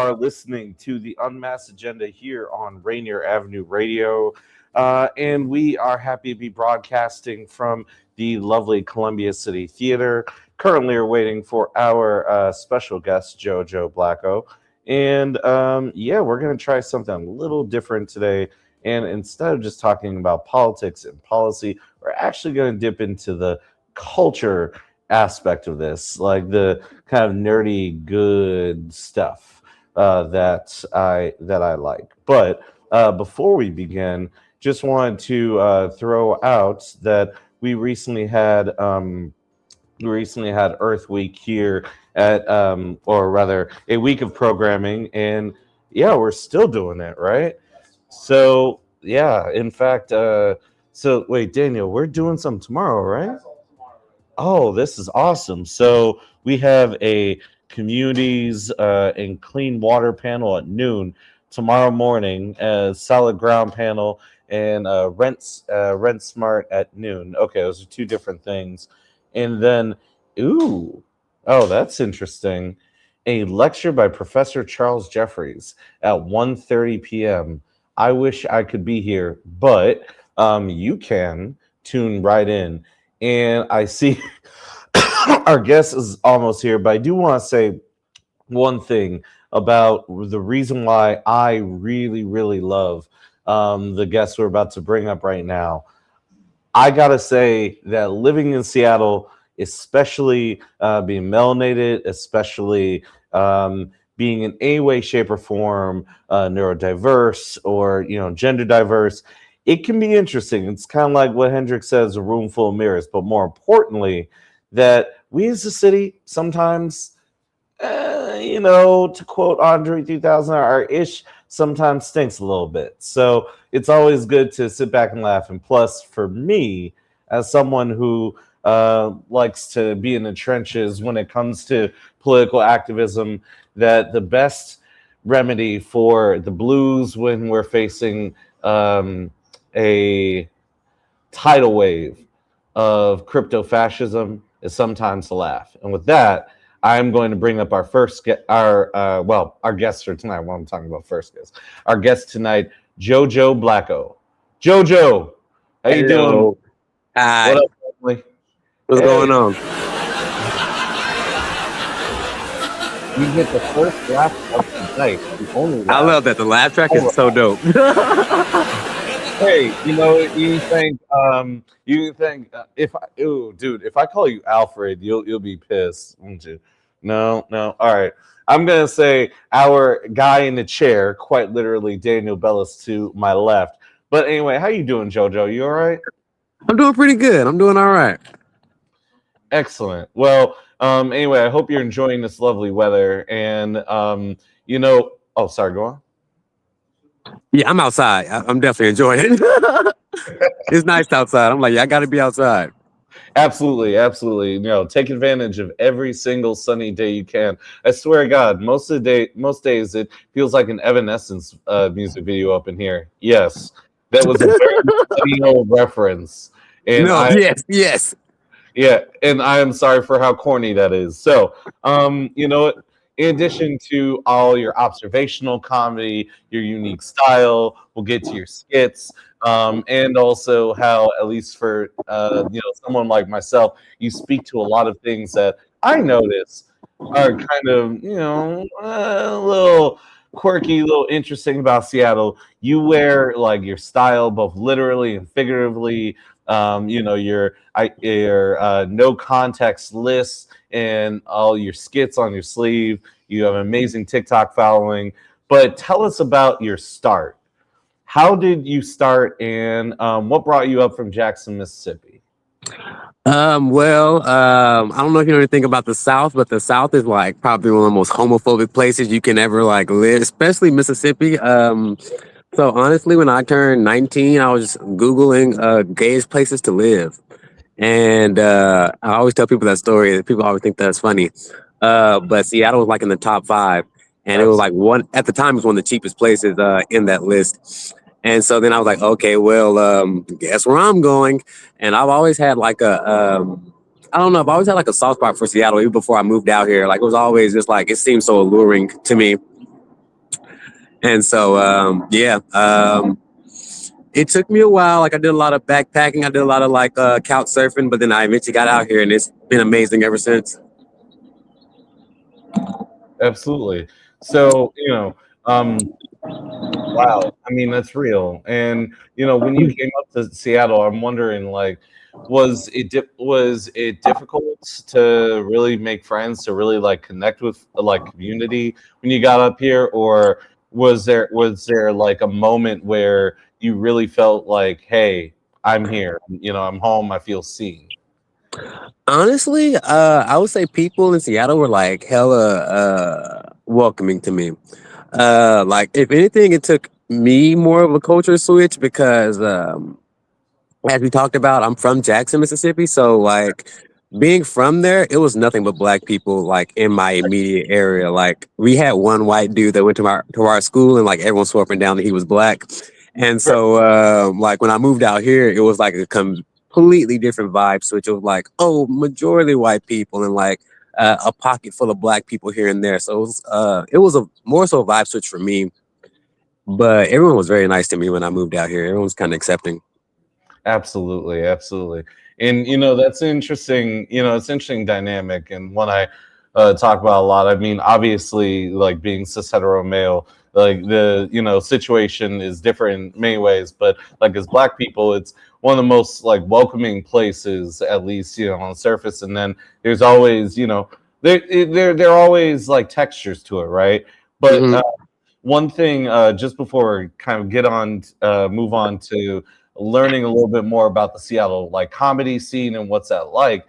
are listening to the Unmasked Agenda here on Rainier Avenue Radio. And we are happy to be broadcasting from the lovely Columbia City Theater. Currently, are waiting for our special guest, Jojo Blacco. And yeah, we're going to try something a little different today. And instead of just talking about politics and policy, we're actually going to dip into the culture aspect of this, like the kind of nerdy good stuff that I like. But before we begin, just wanted to throw out that we recently had Earth Week here at or rather a week of programming, and yeah, we're still doing it, right? So yeah, in fact, so wait, Daniel, we're doing some tomorrow, right? Oh, this is awesome. So we have a communities and clean water panel at noon tomorrow morning, solid ground panel, and rent smart at noon. Okay, those are two different things. And then, oh, that's interesting. A lecture by Professor Charles Jeffries at 1:30 p.m. I wish I could be here, but you can tune right in. And I see our guest is almost here, but I do want to say one thing about the reason why I really, really love the guests we're about to bring up right now. I got to say that living in Seattle, especially being melanated, especially being in any way, shape, or form neurodiverse or, gender diverse, it can be interesting. It's kind of like what Hendrix says, a room full of mirrors, but more importantly, that we as a city sometimes, to quote Andre 3000, our ish sometimes stinks a little bit. So it's always good to sit back and laugh. And plus, for me, as someone who likes to be in the trenches when it comes to political activism, that the best remedy for the blues when we're facing a tidal wave of crypto fascism is sometimes to laugh. And with that, I'm going to bring up our our guest for tonight. Well, I'm talking about first guest. Our guest tonight, Jojo Blacco. Jojo, how you doing? Hi. What up, family? What's going on? You get the first laugh of the night. The only laugh. I love that. The laugh track is so dope. Hey, you think if I call you Alfred, you'll be pissed, won't you? No. All right. I'm gonna say our guy in the chair, quite literally Daniel Bellis to my left. But anyway, how you doing, Jojo? You all right? I'm doing pretty good. I'm doing all right. Excellent. Well, anyway, I hope you're enjoying this lovely weather. And oh, sorry, go on. Yeah, I'm outside. I'm definitely enjoying it. It's nice outside. I'm like, I got to be outside. Absolutely. Take advantage of every single sunny day you can. I swear to God, most days it feels like an Evanescence music video up in here. Yes, that was a very old reference. And yes. Yeah, and I am sorry for how corny that is. So, in addition to all your observational comedy, your unique style, we'll get to your skits, and also how, at least for someone like myself, you speak to a lot of things that I notice are kind of a little quirky, a little interesting about Seattle. You wear like your style both literally and figuratively. Your no context lists and all your skits on your sleeve. You have an amazing TikTok following. But tell us about your start. How did you start, and what brought you up from Jackson, Mississippi? I don't know if you know anything about the South, but the South is like probably one of the most homophobic places you can ever like live, especially Mississippi. So honestly, when I turned 19, I was just Googling gayest places to live. And I always tell people that story. People always think that's funny. But Seattle was like in the top 5. And it was like at the time, it was one of the cheapest places in that list. And so then I was like, okay, well, guess where I'm going. And I've always had like I've always had like a soft spot for Seattle even before I moved out here. Like it was always just like, it seemed so alluring to me. And so, it took me a while. Like I did a lot of backpacking. I did a lot of like couch surfing, but then I eventually got out here and it's been amazing ever since. Absolutely. So, wow. I mean, that's real. And when you came up to Seattle, I'm wondering, like, was it difficult to really make friends, to really like connect with like community when you got up here, or was there like a moment where you really felt like, hey, I'm here, I'm home, I feel seen? Honestly, I would say people in Seattle were like hella welcoming to me. Like if anything, it took me more of a culture switch because as we talked about, I'm from Jackson, Mississippi. So like being from there, it was nothing but black people like in my immediate area. Like we had one white dude that went to our school and like everyone swore up and down that he was black. And Right. so like when I moved out here, it was like a completely different vibe. So it was like, oh, majority white people and like a pocket full of black people here and there. So it was a more so a vibe switch for me. But everyone was very nice to me when I moved out here. Everyone was kind of accepting. Absolutely, absolutely. And that's interesting, it's interesting dynamic, and one I talk about a lot. I mean, obviously, like being cis hetero male, like the situation is different in many ways, but like as black people, it's one of the most like welcoming places, at least on the surface. And then there's always there are always like textures to it, right? But Hmm. one thing, just before we kind of move on to learning a little bit more about the Seattle like comedy scene and what's that like.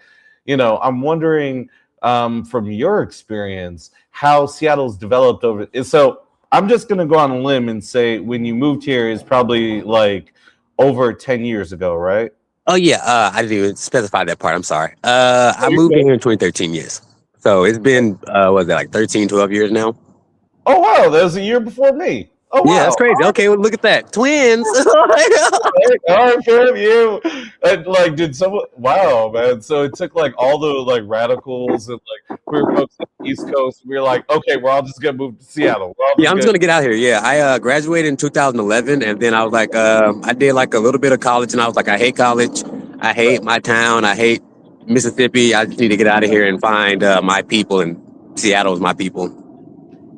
I'm wondering, from your experience, how Seattle's developed over. So I'm just gonna go on a limb and say when you moved here is probably like over 10 years ago, right? Oh yeah, I didn't even specify that part. I'm sorry. Oh, I you're moved in good. here in 2013 years. So it's been what is that like 13, 12 years now? Oh wow, that was a year before me. Oh Yeah, that's wow. crazy. Okay, well, look at that. Twins. Right? Oh, good you. And like, did someone? Wow, man. So it took like all the like radicals and like queer folks on the East Coast. We were like, okay, we're all just gonna move to Seattle. We're all Yeah, just I'm just gonna. gonna get out here. Yeah, I graduated in 2011, and then I was like, I did like a little bit of college, and I was like, I hate college, I hate my town, I hate Mississippi. I just need to get out of here and find my people, and Seattle is my people.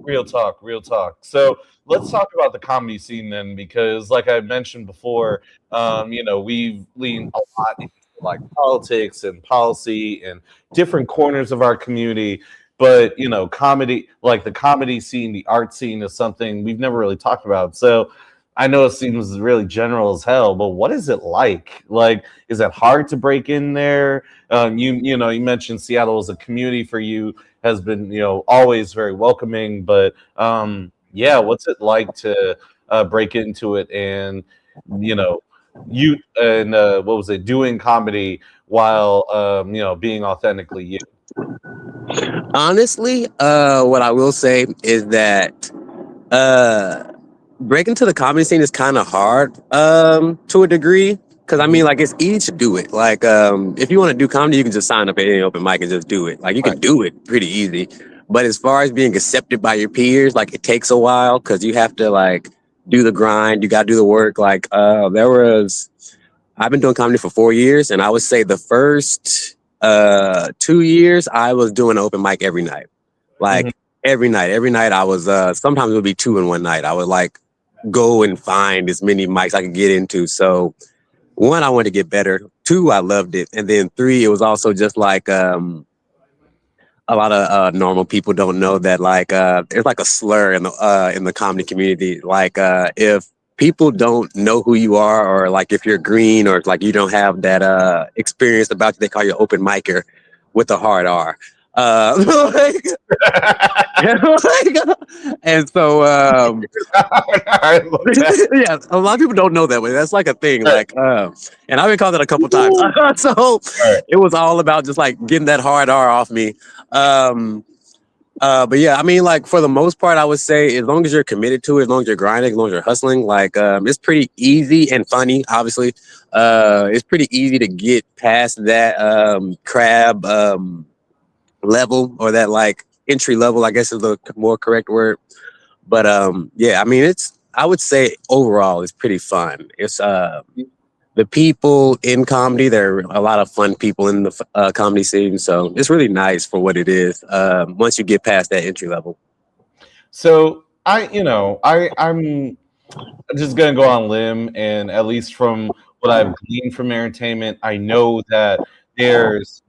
Real talk, real talk. So let's talk about the comedy scene then, because like I mentioned before, we've leaned a lot into like politics and policy and different corners of our community. But comedy, like the comedy scene, the art scene, is something we've never really talked about. So I know it seems really general as hell, but what is it like? Like, is it hard to break in there? You mentioned Seattle as a community for you has been always very welcoming, but yeah, what's it like to break into it, and you know you and what was it, doing comedy while being authentically you? Honestly, what I will say is that uh, breaking to the comedy scene is kind of hard to a degree. Cause I Mhm. mean, like it's easy to do it. Like, if you want to do comedy, you can just sign up at any open mic and just do it. Like, you Right. can do it pretty easy. But as far as being accepted by your peers, like it takes a while because you have to like do the grind. You got to do the work. Like, I've been doing comedy for 4 years, and I would say the first 2 years I was doing an open mic every night. Mhm. Like every night I was sometimes it would be two in one night. I would like go and find as many mics I could get into. So one, I wanted to get better. Two, I loved it. And then three, it was also just like a lot of normal people don't know that like there's like a slur in the comedy community. Like if people don't know who you are, or like if you're green, or like you don't have that experience about you, they call you open micer with a hard R. Like, and so I love that. yeah, a lot of people don't know that way. That's like a thing. Right. Like, and I've been called that a couple times. Woo. So Right. it was all about just like getting that hard R off me. Um, but yeah, I mean, like for the most part, I would say as long as you're committed to it, as long as you're grinding, as long as you're hustling, like it's pretty easy and funny. Obviously, it's pretty easy to get past that crab level, or that like entry level, I guess is the more correct word. But yeah, I mean, I would say overall it's pretty fun. It's the people in comedy. There are a lot of fun people in the comedy scene, so it's really nice for what it is. Once you get past that entry level. So I'm just gonna go on a limb, and at least from what I've gleaned from entertainment, I know that there's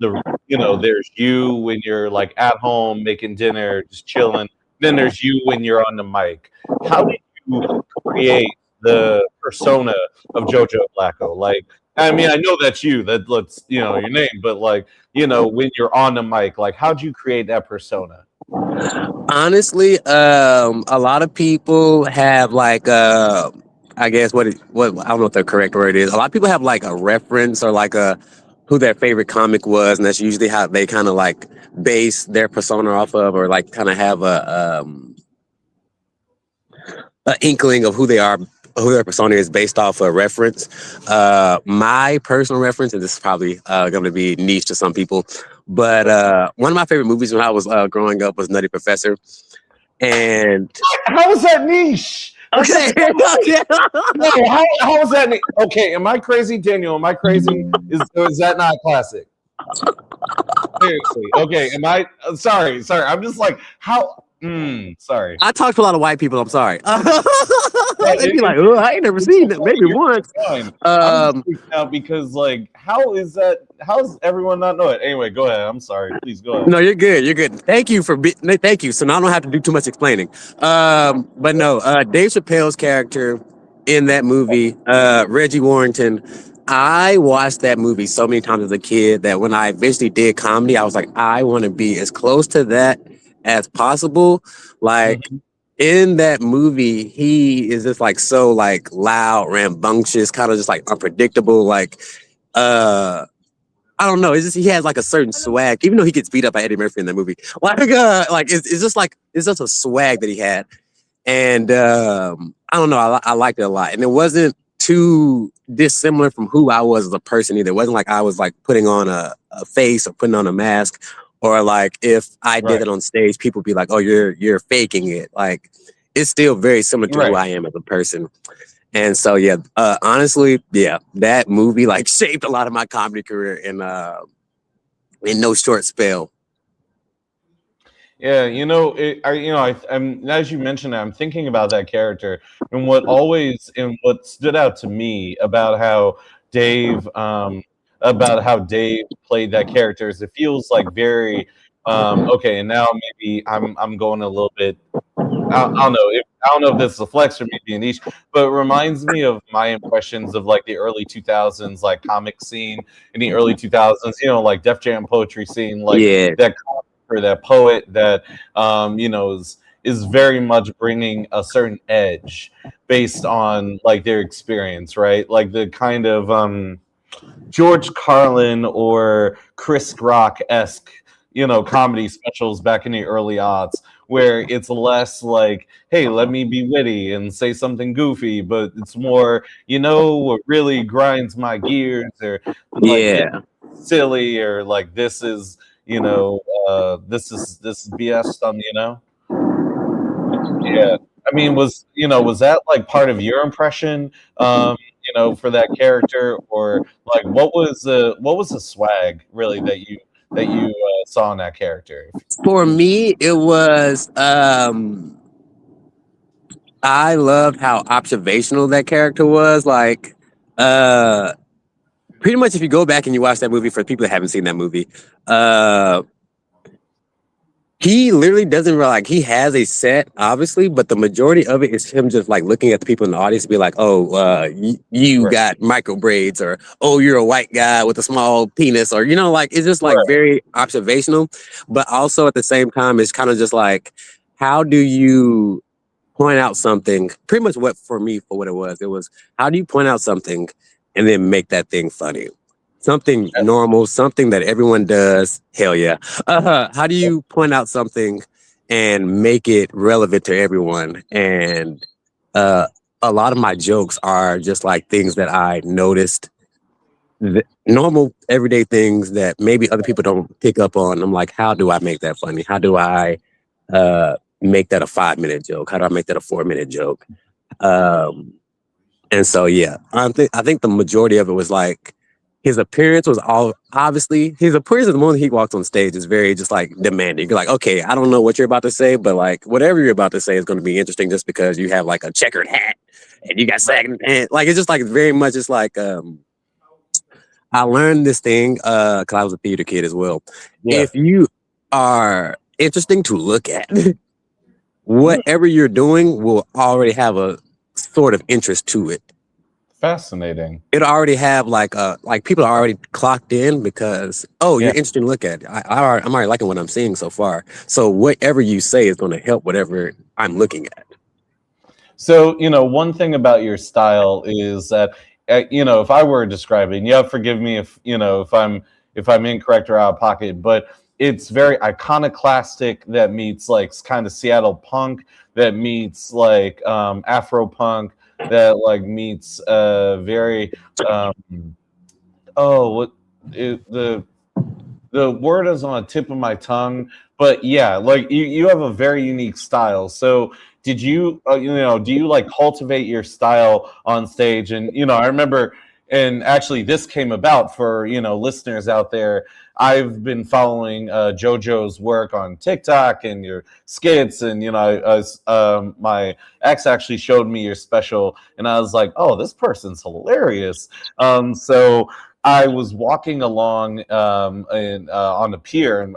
you when you're like at home making dinner, just chilling. Then there's you when you're on the mic. How did you create the persona of Jojo Blacko? Like, I mean, I know that's you. That lets your name, but like, when you're on the mic, like, how'd you create that persona? Honestly, a lot of people have like I guess what I don't know what the correct word is. A lot of people have like a reference or like a who their favorite comic was, and that's usually how they kind of like base their persona off of, or like kind of have a inkling of who they are, who their persona is based off a reference. My personal reference, and this is probably going to be niche to some people, but one of my favorite movies when I was growing up was Nutty Professor. And how is that niche? Okay. No, how is that niche? Okay, am I crazy, Daniel? Am I crazy? Is that not classic? Seriously. Okay, am I sorry. I'm just like, how sorry. I talked to a lot of white people, I'm sorry. They'd be like, oh, I ain't never seen it. Maybe once. I'm out because like how is that? How does everyone not know it? Anyway, go ahead. I'm sorry. Please go ahead. No, you're good. You're good. Thank you thank you. So now I don't have to do too much explaining. But no, Dave Chappelle's character in that movie, Reggie Warrington, I watched that movie so many times as a kid that when I eventually did comedy, I was like, I want to be as close to that as possible. Like in that movie, he is just like so like loud, rambunctious, kind of just like unpredictable, like I don't know. It's just he has like a certain swag, even though he gets beat up by Eddie Murphy in that movie. Like it's just a swag that he had, and I don't know. I liked it a lot, and it wasn't too dissimilar from who I was as a person either. It wasn't like I was like putting on a face or putting on a mask, or like if I did it on stage, people would be like, "Oh, you're faking it." Like it's still very similar to who I am as a person. And so, yeah, honestly, yeah, that movie like shaped a lot of my comedy career in no short spell. Yeah, I'm as you mentioned, I'm thinking about that character and what stood out to me about how Dave played that character is it feels like very okay. And now maybe I'm going a little bit. I don't know if this is a flex or maybe a niche, but it reminds me of my impressions of like the early 2000s, like comic scene in the early 2000s, like Def Jam poetry scene, like that or that poet that is very much bringing a certain edge based on like their experience, right? Like the kind of George Carlin or Chris Rock-esque comedy specials back in the early aughts where it's less like, hey, let me be witty and say something goofy, but it's more, what really grinds my gears or like silly or like this is this is BS yeah. I mean, was that like part of your impression for that character, or like what was the swag really that you saw in that character? For me, it was I loved how observational that character was. Like pretty much if you go back and you watch that movie, for people that haven't seen that movie, he literally doesn't like, he has a set, obviously, but the majority of it is him just like looking at the people in the audience and be like, oh, you got micro braids, or oh, you're a white guy with a small penis, or like it's just like very observational. But also at the same time, it's kind of just like, how do you point out something? Pretty much what it was how do you point out something and then make that thing funny? Something normal, something that everyone does. Hell yeah. How do you point out something and make it relevant to everyone? And a lot of my jokes are just like things that I noticed, normal everyday things that maybe other people don't pick up on. I'm like, how do I make that funny? How do I make that a 5-minute joke? How do I make that a 4-minute joke? Um, and so yeah, I think the majority of it was like his appearance was all obviously his appearance at the moment he walks on stage is very just like demanding. You're like, okay, I don't know what you're about to say, but like whatever you're about to say is going to be interesting just because you have like a checkered hat and you got sagging pants. Like it's just like very much it's like I learned this thing because I was a theater kid as well. Yeah. If you are interesting to look at, whatever you're doing will already have a sort of interest to it. Fascinating. It already have like people are already clocked in because you're interesting to look at. I'm already liking what I'm seeing so far. So whatever you say is going to help whatever I'm looking at. So, one thing about your style is that, if I were describing, forgive me if I'm incorrect or out of pocket, but it's very iconoclastic that meets like kind of Seattle punk that meets like Afro punk that like meets very what the word is on the tip of my tongue, but yeah, like you have a very unique style. So did you do you like cultivate your style on stage? And I remember, and actually this came about for listeners out there. I've been following JoJo's work on TikTok and your skits, and my ex actually showed me your special, and I was like, oh, this person's hilarious. So I was walking along on the pier,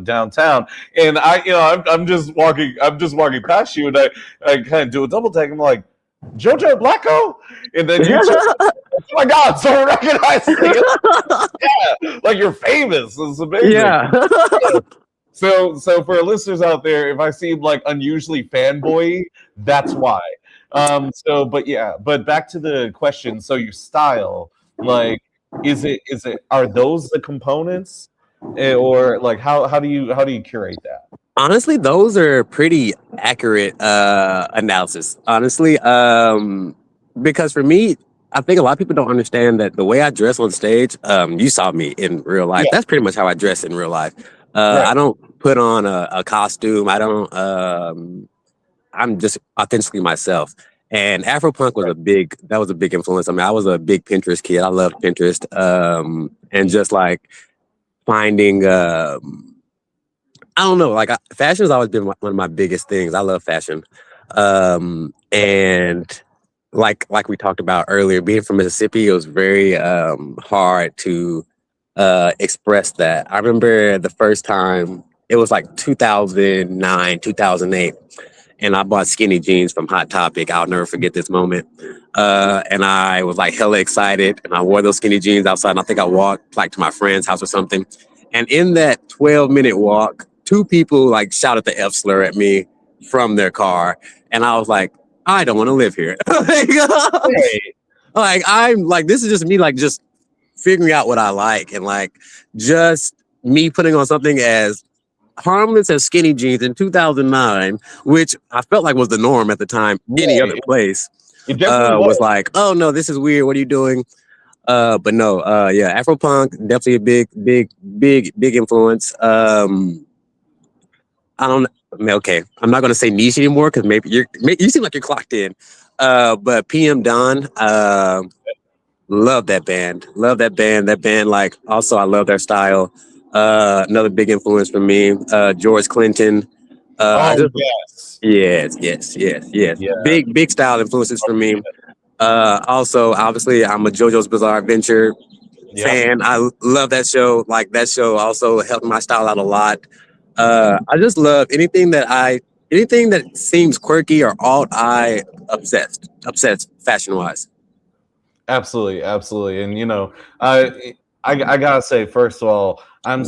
downtown, and I'm just walking past you, and I kind of do a double take. I'm like, Jojo Blacco, and then you just, oh my God, someone recognized me. Yeah, like you're famous. It's amazing. Yeah. So for listeners out there, if I seem like unusually fanboy, that's why. But back to the question. So your style, like, is it are those the components, or like how do you curate that? Honestly, those are pretty accurate analysis. Honestly, because for me, I think a lot of people don't understand that the way I dress on stage. You saw me in real life. Yeah. That's pretty much how I dress in real life. Right. I don't put on a costume. I don't. I'm just authentically myself. And Afropunk was a big influence. I mean, I was a big Pinterest kid. I loved Pinterest. And just like finding I don't know, like fashion has always been one of my biggest things. I love fashion. And like we talked about earlier, being from Mississippi, it was very hard to express that. I remember the first time, it was like 2009, 2008, and I bought skinny jeans from Hot Topic. I'll never forget this moment. And I was like hella excited, and I wore those skinny jeans outside, and I think I walked like to my friend's house or something. And in that 12-minute walk, two people like shouted the F slur at me from their car, and I was like, I don't want to live here. Like I'm like, this is just me like just figuring out what I like, and like just me putting on something as harmless as skinny jeans in 2009, which I felt like was the norm at the time. Any other place It definitely was like, oh no, this is weird. What are you doing? But no, yeah, Afropunk definitely a big influence. I don't. Okay, I'm not gonna say niche anymore because maybe you seem like you're clocked in. But PM Dawn, love that band. Love that band. That band, like, also I love their style. Another big influence for me. George Clinton. Yes. Yeah. Big style influences for me. Also, obviously, I'm a JoJo's Bizarre Adventure fan. I love that show. Like that show also helped my style out a lot. I just love anything that seems quirky or alt. I obsessed fashion wise. Absolutely, and I gotta say, first of all, I'm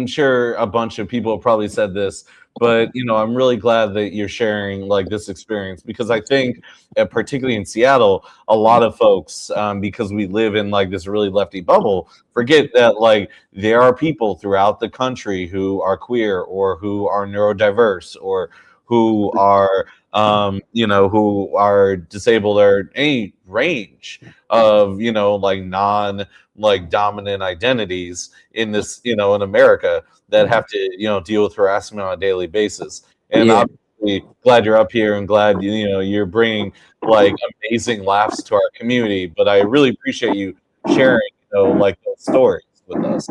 sure a bunch of people probably said this, but I'm really glad that you're sharing like this experience, because I think, particularly in Seattle, a lot of folks, because we live in like this really lefty bubble, forget that like there are people throughout the country who are queer or who are neurodiverse or who are who are disabled or any range of like non like dominant identities in this in America that have to deal with harassment on a daily basis. and Yeah. obviously glad you're up here and glad you're bringing like amazing laughs to our community. But I really appreciate you sharing like those stories with us.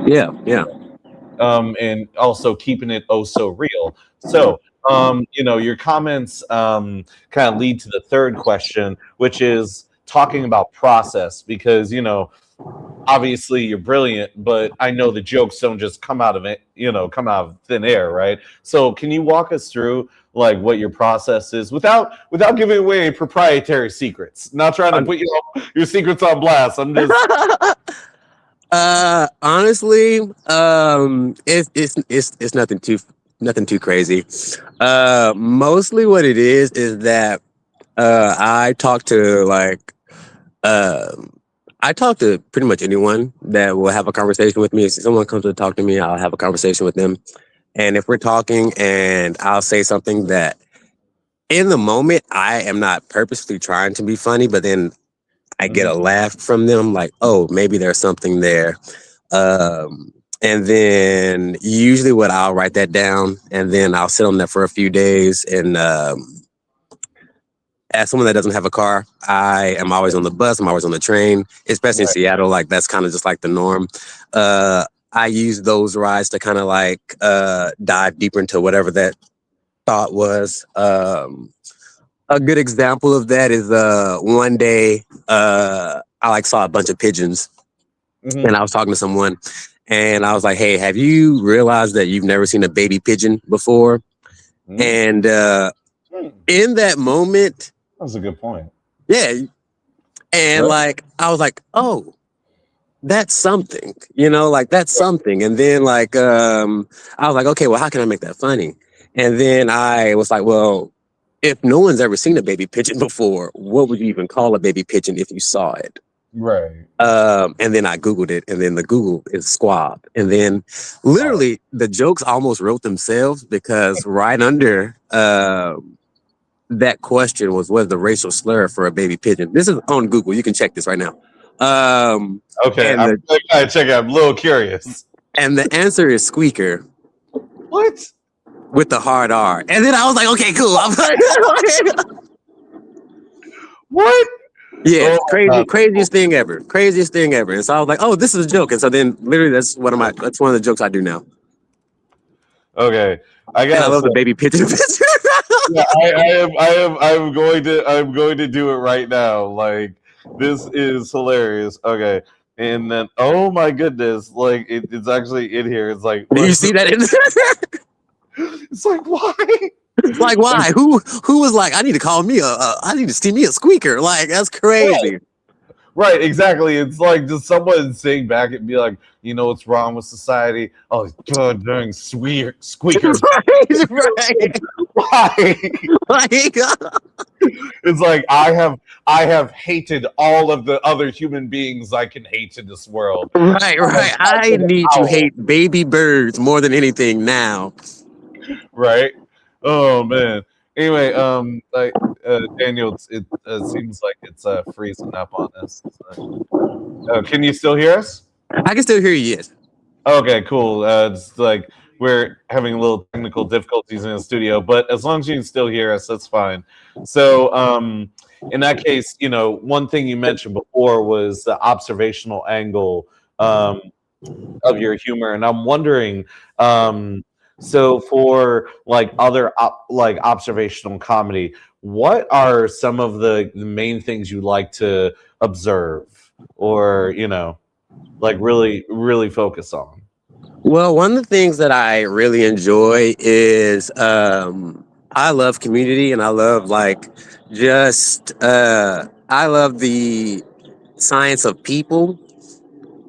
Yeah. Yeah. And also keeping it oh so real. So, your comments kind of lead to the third question, which is talking about process, because obviously you're brilliant, but I know the jokes don't just come out of it, come out of thin air, right? So, can you walk us through like what your process is without giving away any proprietary secrets? Not trying to put your secrets on blast. I'm just Honestly, it's nothing too crazy. Mostly what it is that I talk to I talk to pretty much anyone that will have a conversation with me. If someone comes to talk to me, I'll have a conversation with them. And if we're talking and I'll say something that in the moment I am not purposely trying to be funny, but then I get a laugh from them, like, oh, maybe there's something there. And then usually what I'll write that down and then I'll sit on that for a few days. And as someone that doesn't have a car, I am always on the bus, I'm always on the train, especially in Right. Seattle. Like that's kind of just like the norm. I use those rides to kind of like dive deeper into whatever that thought was. A good example of that is one day I like saw a bunch of pigeons and I was talking to someone and I was like, hey, have you realized that you've never seen a baby pigeon before? And in that moment, that was a good point. yeah. And Right. like, I was like, oh, that's something, like that's something. And then like, I was like, okay, well, how can I make that funny? And then I was like, well, if no one's ever seen a baby pigeon before, what would you even call a baby pigeon if you saw it? Right. And then I Googled it, and then the Google is squab. And then literally the jokes almost wrote themselves because right under that question was the racial slur for a baby pigeon. This is on Google. You can check this right now. Okay, and I'm gonna check it. I'm a little curious. And the answer is squeaker. What? With the hard R. And then I was like, okay, cool. What? Yeah, craziest thing ever. Craziest thing ever. And so I was like, oh, this is a joke. And so then literally that's one of the jokes I do now. Okay. And I love the baby pigeon picture. Yeah, I'm going to do it right now. Like, this is hilarious. Okay. And then, oh my goodness, like it's actually in here. It's like, do you see that in there? It's like, why? Like, why? Who was like, I need to call me I need to see me a squeaker. Like, that's crazy. Right, exactly. It's like just someone sitting back and be like, you know what's wrong with society? Oh, dang squeakers. Right. Why? It's like I have hated all of the other human beings I can hate in this world. Right. I need to hate baby birds more than anything now. Right? Oh man. Anyway, Daniel, it seems like it's freezing up on us. Can you still hear us? I can still hear you. Yes. Okay, cool. It's like we're having a little technical difficulties in the studio, but as long as you can still hear us, that's fine. So, in that case, one thing you mentioned before was the observational angle of your humor, and I'm wondering, so for like other like observational comedy, what are some of the main things you like to observe, or like really focus on? Well, one of the things that I really enjoy is I love community and I love I love the science of people.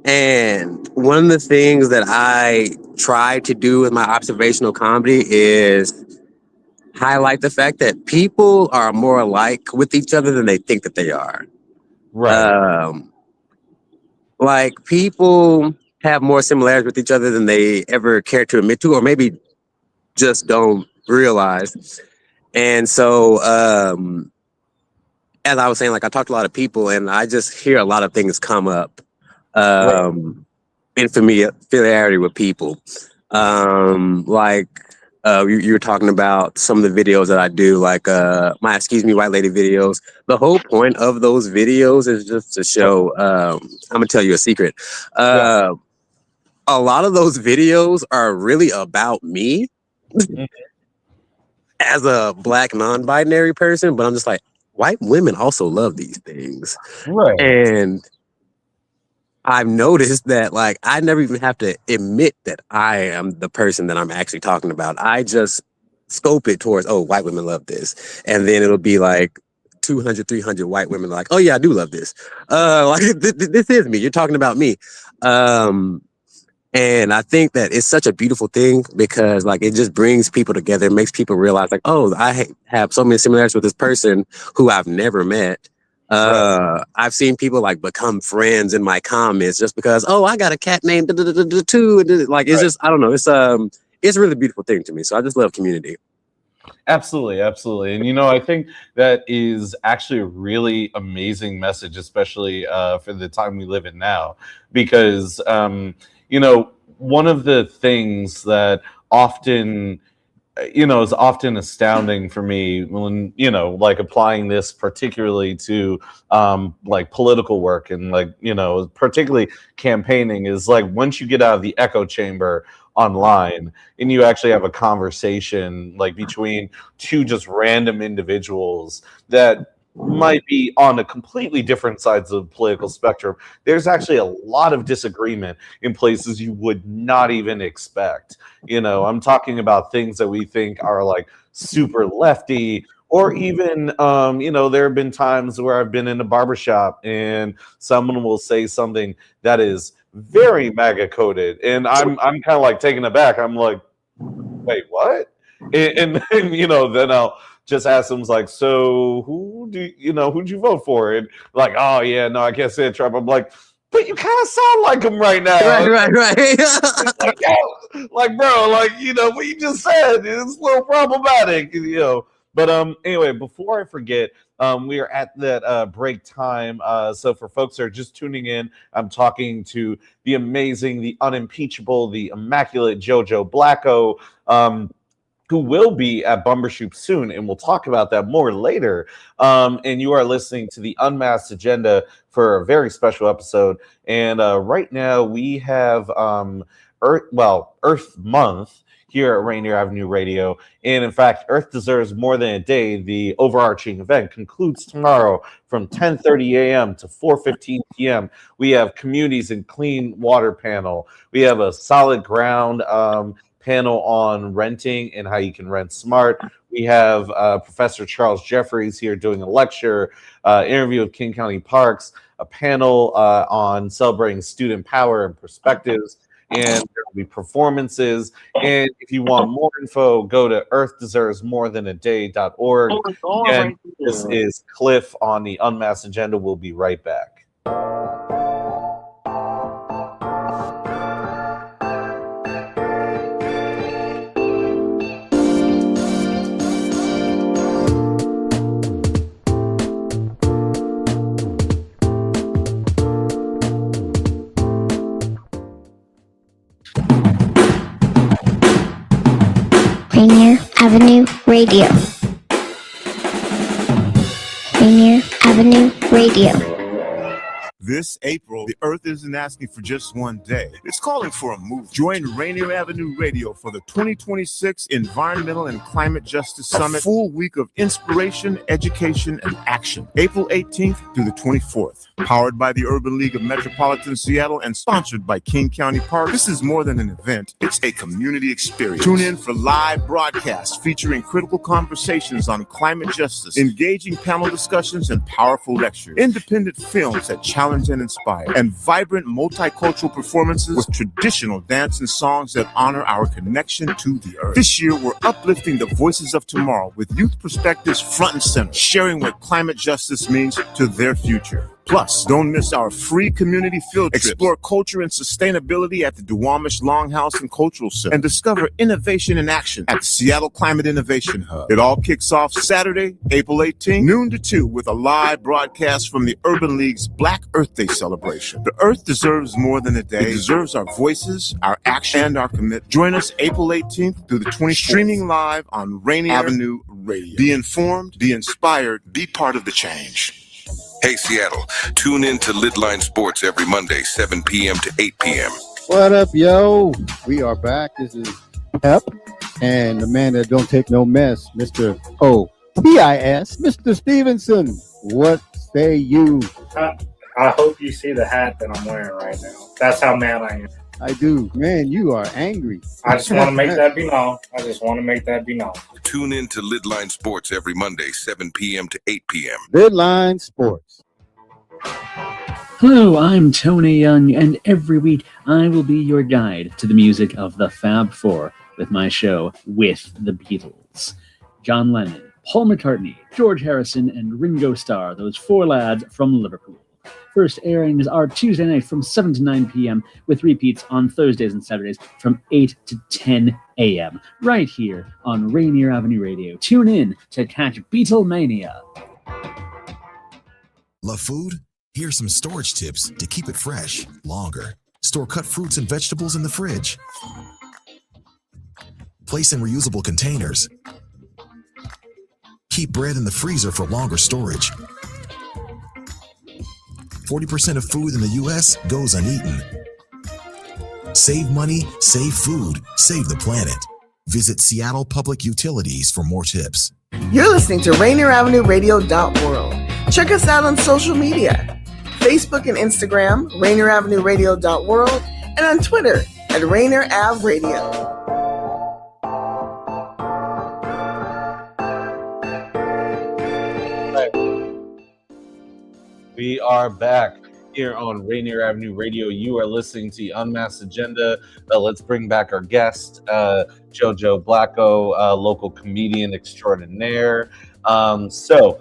And one of the things that I try to do with my observational comedy is highlight the fact that people are more alike with each other than they think that they are. Right. Like people have more similarities with each other than they ever care to admit to, or maybe just don't realize. And so, as I was saying, like I talk to a lot of people and I just hear a lot of things come up in familiarity with people. Like You were talking about some of the videos that I do, like my Excuse Me White Lady videos. The whole point of those videos is just to show, I'm going to tell you a secret. Yeah. A lot of those videos are really about me Mhm. as a Black non-binary person, but I'm just like, white women also love these things. Right. And I've noticed that, like, I never even have to admit that I am the person that I'm actually talking about. I just scope it towards, oh, white women love this. And then it'll be like 200, 300 white women like, oh, yeah, I do love this. Like, this is me. You're talking about me. And I think that it's such a beautiful thing because, like, it just brings people together. It makes people realize, like, oh, I have so many similarities with this person who I've never met. Right. I've seen people like become friends in my comments just because, oh, I got a cat named too. Like, it's Right. just, I don't know. It's a really beautiful thing to me. So I just love community. Absolutely, absolutely. And I think that is actually a really amazing message, especially for the time we live in now, because one of the things that often is often astounding for me when like applying this particularly to like political work and like particularly campaigning is like once you get out of the echo chamber online and you actually have a conversation like between two just random individuals that might be on a completely different sides of the political spectrum, there's actually a lot of disagreement in places you would not even expect. I'm talking about things that we think are like super lefty, or even, there have been times where I've been in a barbershop and someone will say something that is very MAGA coded, and I'm kind of like taken aback. I'm like, wait, what? And then I'll just ask them like, so who'd you vote for? And like, oh yeah, no, I can't say Trump. I'm like, but you kind of sound like him right now. Right. It's like, yo, like, bro, like, what you just said is a little problematic. But anyway, before I forget, we are at that break time. So for folks that are just tuning in, I'm talking to the amazing, the unimpeachable, the immaculate Jojo Blacco, who will be at Bumbershoot soon, and we'll talk about that more later. And you are listening to the Unmasked Agenda for a very special episode. And right now we have Earth Month here at Rainier Avenue Radio. And in fact, Earth Deserves More Than a Day, the overarching event, concludes tomorrow from 10:30 a.m. to 4:15 p.m. We have Communities and Clean Water panel. We have a Solid Ground panel on renting and how you can rent smart. We have Professor Charles Jeffries here doing a lecture, interview with King County Parks, a panel on celebrating student power and perspectives, and there will be performances. And if you want more info, go to earthdeservesmorethanAday.org. Again, this is Cliff on the Unmasked Agenda. We'll be right back. Rainier Avenue Radio. Rainier Avenue Radio. This April, the Earth isn't asking for just one day. It's calling for a move. Join Rainier Avenue Radio for the 2026 Environmental and Climate Justice Summit, a full week of inspiration, education, and action. April 18th through the 24th. Powered by the Urban League of Metropolitan Seattle and sponsored by King County Park, this is more than an event. It's a community experience. Tune in for live broadcasts featuring critical conversations on climate justice, engaging panel discussions, and powerful lectures. Independent films that challenge and inspire, and vibrant multicultural performances with traditional dance and songs that honor our connection to the earth. This year, we're uplifting the voices of tomorrow with youth perspectives front and center, sharing what climate justice means to their future. Plus, don't miss our free community field trip. Explore culture and sustainability at the Duwamish Longhouse and Cultural Center and discover innovation in action at the Seattle Climate Innovation Hub. It all kicks off Saturday, April 18th, noon to 2, with a live broadcast from the Urban League's Black Earth Day celebration. The Earth deserves more than a day. It deserves our voices, our action, and our commitment. Join us April 18th through the 24th, streaming live on Rainier Avenue Radio. Be informed, be inspired, be part of the change. Hey, Seattle, tune in to Lidline Sports every Monday, 7 p.m. to 8 p.m. What up, yo? We are back. This is Pep, and the man that don't take no mess, Mr. O.P.I.S., Mr. Stevenson. What say you? I hope you see the hat that I'm wearing right now. That's how mad I am. I do. Man, you are angry. I just want to make that be known. Tune in to Lidline Sports every Monday, 7 p.m. to 8 p.m. Lidline Sports. Hello, I'm Tony Young, and every week I will be your guide to the music of the Fab Four with my show With the Beatles. John Lennon, Paul McCartney, George Harrison, and Ringo Starr, those four lads from Liverpool. First airings are Tuesday night from 7 to 9 p.m. with repeats on Thursdays and Saturdays from 8 to 10 a.m. right here on Rainier Avenue Radio. Tune in to catch Beatlemania. Love food? Here's some storage tips to keep it fresh longer. Store cut fruits and vegetables in the fridge. Place in reusable containers. Keep bread in the freezer for longer storage. 40% of food in the U.S. goes uneaten. Save money, save food, save the planet. Visit Seattle Public Utilities for more tips. You're listening to RainierAvenueRadio.world. Check us out on social media. Facebook and Instagram, RainierAvenueRadio.world, and on Twitter at RainierAvRadio. We are back here on Rainier Avenue Radio. You are listening to the Unmasked Agenda. Let's bring back our guest, Jojo Blacco, local comedian extraordinaire. So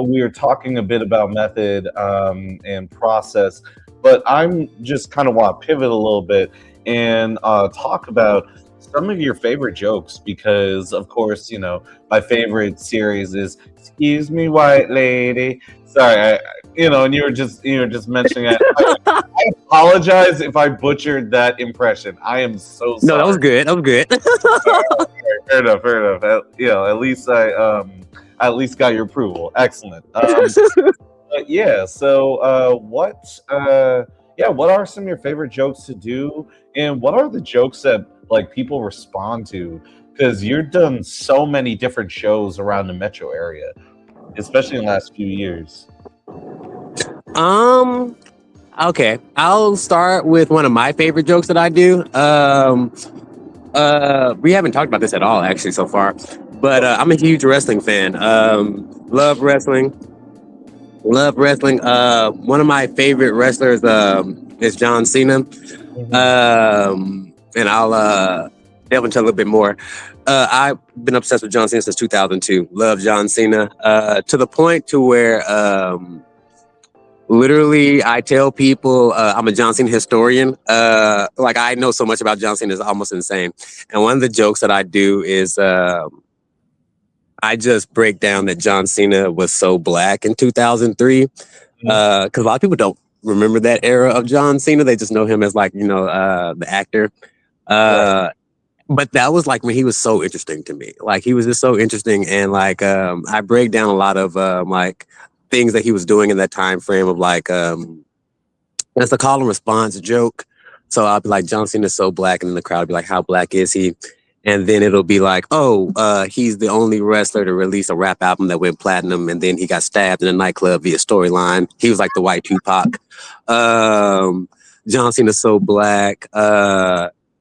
we were talking a bit about method and process, but I'm just kind of want to pivot a little bit and talk about some of your favorite jokes, because of course, you know, my favorite series is "Excuse Me, White Lady." Sorry, and you were just mentioning it. I apologize if I butchered that impression. I am so sorry. No, that was good. Fair enough. At least I at least got your approval. Excellent. But yeah. So, what are some of your favorite jokes to do, and what are the jokes that like people respond to? Because you've done so many different shows around the metro area, especially in the last few years. Okay, I'll start with one of my favorite jokes that I do. We haven't talked about this at all actually so far, but I'm a huge wrestling fan. Love wrestling. One of my favorite wrestlers is John Cena. And I'll delve into a little bit more. I've been obsessed with John Cena since 2002. Love John Cena to the point to where literally I tell people I'm a John Cena historian. Like I know so much about John Cena, it's almost insane. And one of the jokes that I do is I just break down that John Cena was so black in 2003 because a lot of people don't remember that era of John Cena. They just know him as like, the actor. Right. But that was like when he was so interesting to me. Like he was just so interesting. And like I break down a lot of like things that he was doing in that time frame of like it's a call and response joke. So I'll be like, John Cena's so black, and then the crowd will be like, how black is he? And then it'll be like, he's the only wrestler to release a rap album that went platinum, and then he got stabbed in a nightclub via storyline. He was like the white Tupac. John Cena's so black.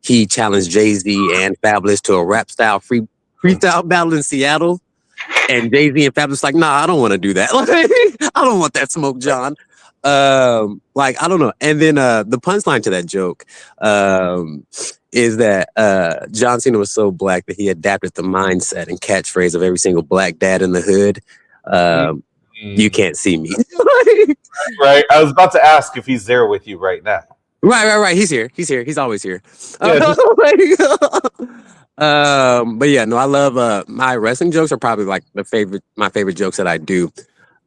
He challenged Jay-Z and Fabulous to a rap style freestyle battle in Seattle. And Jay-Z and Fabulous like, nah, I don't want to do that. I don't want that smoke, John. Like, I don't know. And then the punchline to that joke is that John Cena was so black that he adapted the mindset and catchphrase of every single black dad in the hood. you can't see me. Right. I was about to ask if he's there with you right now. Right. He's here. He's always here. Yeah, But yeah, no, I love my wrestling jokes are probably like my favorite jokes that I do.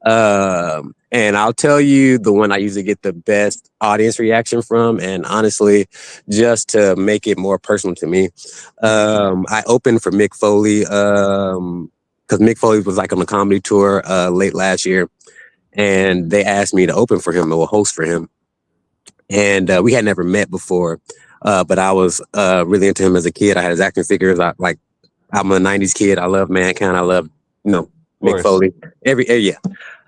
And I'll tell you the one I usually get the best audience reaction from, and honestly, just to make it more personal to me, I opened for Mick Foley because Mick Foley was like on a comedy tour late last year, and they asked me to open for him or host for him. And we had never met before, but I was really into him as a kid. I had his action figures. I'm a '90s kid. I love Mankind. I love Mick Foley. Yeah.